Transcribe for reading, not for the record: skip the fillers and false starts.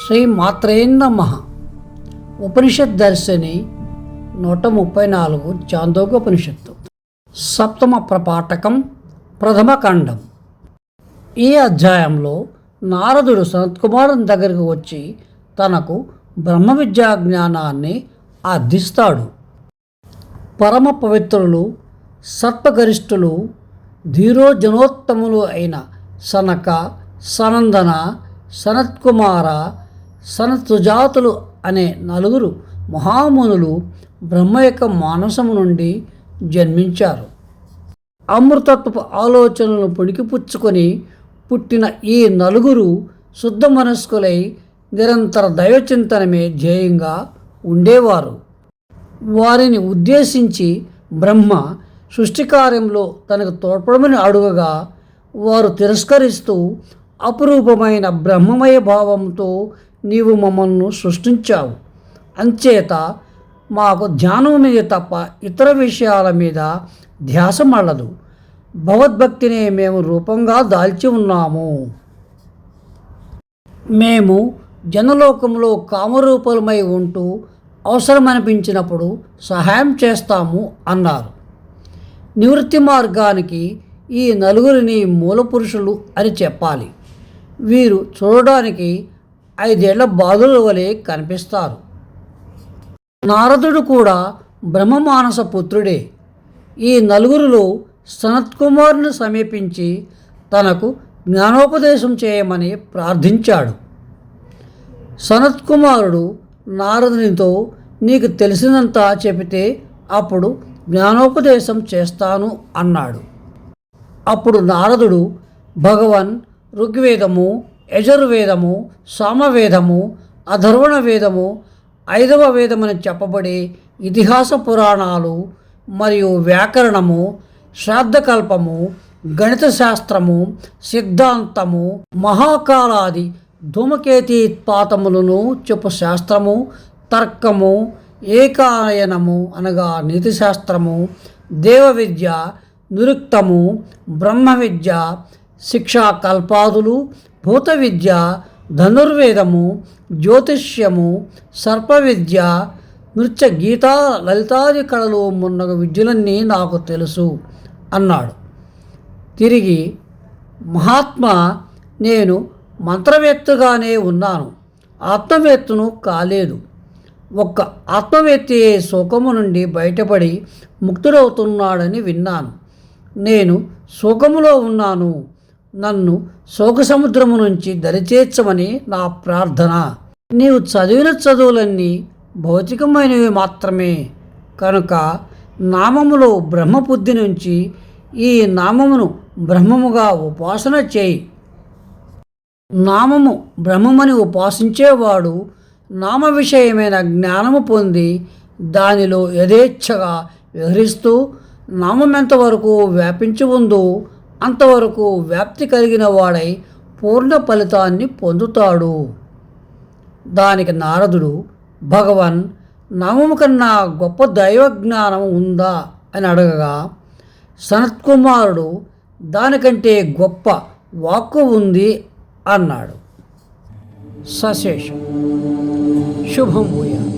శ్రీ మాత్రే నమః. ఉపనిషత్ దర్శిని 134 చాందోగ్యోపనిషత్తు సప్తమ ప్రపాఠకం ప్రథమ ఖండం. ఈ అధ్యాయంలో నారదుడు సనత్కుమారుని దగ్గరికి వచ్చి తనకు బ్రహ్మ విద్యా జ్ఞానాన్ని అర్థిస్తాడు. పరమ పవిత్రులు, సత్వగరిష్ఠులు, ధీరోజనోత్తములు అయిన సనక, సనందన, సనత్కుమార, సనత్సుజాతులు అనే నలుగురు మహామునులు బ్రహ్మ యొక్క మానసము నుండి జన్మించారు. అమృతత్వపు ఆలోచనలను పుణికిపుచ్చుకొని పుట్టిన ఈ నలుగురు శుద్ధ మనస్కులై నిరంతర దైవచింతనమే ధ్యేయంగా ఉండేవారు. వారిని ఉద్దేశించి బ్రహ్మ సృష్టి కార్యంలో తనకు తోడ్పడమని అడుగగా వారు తిరస్కరిస్తూ, అపురూపమైన బ్రహ్మమయ భావంతో నీవు మమ్మల్ని సృష్టించావు, అంచేత మాకు ధ్యానం మీద తప్ప ఇతర విషయాల మీద ధ్యాస మళ్ళదు, భగవద్భక్తిని మేము రూపంగా దాల్చి ఉన్నాము, మేము జనలోకంలో కామరూపలమై ఉంటూ అవసరమనిపించినప్పుడు సహాయం చేస్తాము అన్నారు. నివృత్తి మార్గానికి ఈ నలుగురిని మూలపురుషులు అని చెప్పాలి. వీరు చూడడానికి 5 ఏళ్ల బాలుల వలె కనిపిస్తారు. నారదుడు కూడా బ్రహ్మమానస పుత్రుడే. ఈ నలుగురిలో సనత్కుమారుని సమీపించి తనకు జ్ఞానోపదేశం చేయమని ప్రార్థించాడు. సనత్కుమారుడు నారదునితో, నీకు తెలిసినంత చెబితే అప్పుడు జ్ఞానోపదేశం చేస్తాను అన్నాడు. అప్పుడు నారదుడు భగవన్ ఋగ్వేదము, యజుర్వేదము, సామవేదము, అథర్వణ వేదము, 5వ వేదమని చెప్పబడే ఇతిహాస పురాణాలు మరియు వ్యాకరణము, శ్రాద్ధకల్పము, గణిత శాస్త్రము, సిద్ధాంతము, మహాకాలాది ధూమకేతీత్పాతములను చెప్పు శాస్త్రము, తర్కము, ఏకాయనము అనగా నీతిశాస్త్రము, దేవ విద్య, నిరుక్తము, బ్రహ్మ విద్య, శిక్షా కల్పాదులు, భూత విద్య, ధనుర్వేదము, జ్యోతిష్యము, సర్ప విద్య, నృత్య, గీతా, లలితాది కళలు మున్నగు విద్యలన్నీ నాకు తెలుసు అన్నాడు. తిరిగి మహాత్మా, నేను మంత్రవేత్తగానే ఉన్నాను, ఆత్మవేత్తను కాలేదు. ఒక్క ఆత్మవేత్తే శోకము నుండి బయటపడి ముక్తుడవుతున్నాడని విన్నాను. నేను శోకములో ఉన్నాను, నన్ను శోక సముద్రము నుంచి దరిచేర్చమని నా ప్రార్థన. నీవు చదివిన చదువులన్నీ భౌతికమైనవి మాత్రమే కనుక నామములో బ్రహ్మబుద్ధి నుంచి ఈ నామమును బ్రహ్మముగా ఉపాసన చేయి. నామము బ్రహ్మమని ఉపాసించేవాడు నామ విషయమైన జ్ఞానము పొంది దానిలో యథేచ్ఛగా విహరిస్తూ నామం ఎంతవరకు వ్యాపించి ఉందో అంతవరకు వ్యాప్తి కలిగిన వాడై పూర్ణ ఫలితాన్ని పొందుతాడు. దానికి నారదుడు, భగవన్, నామము కన్నా గొప్ప దైవ జ్ఞానం ఉందా అని అడగగా సనత్కుమారుడు, దానికంటే గొప్ప వాక్కు ఉంది అన్నాడు. సశేషం. శుభం భూయాత్.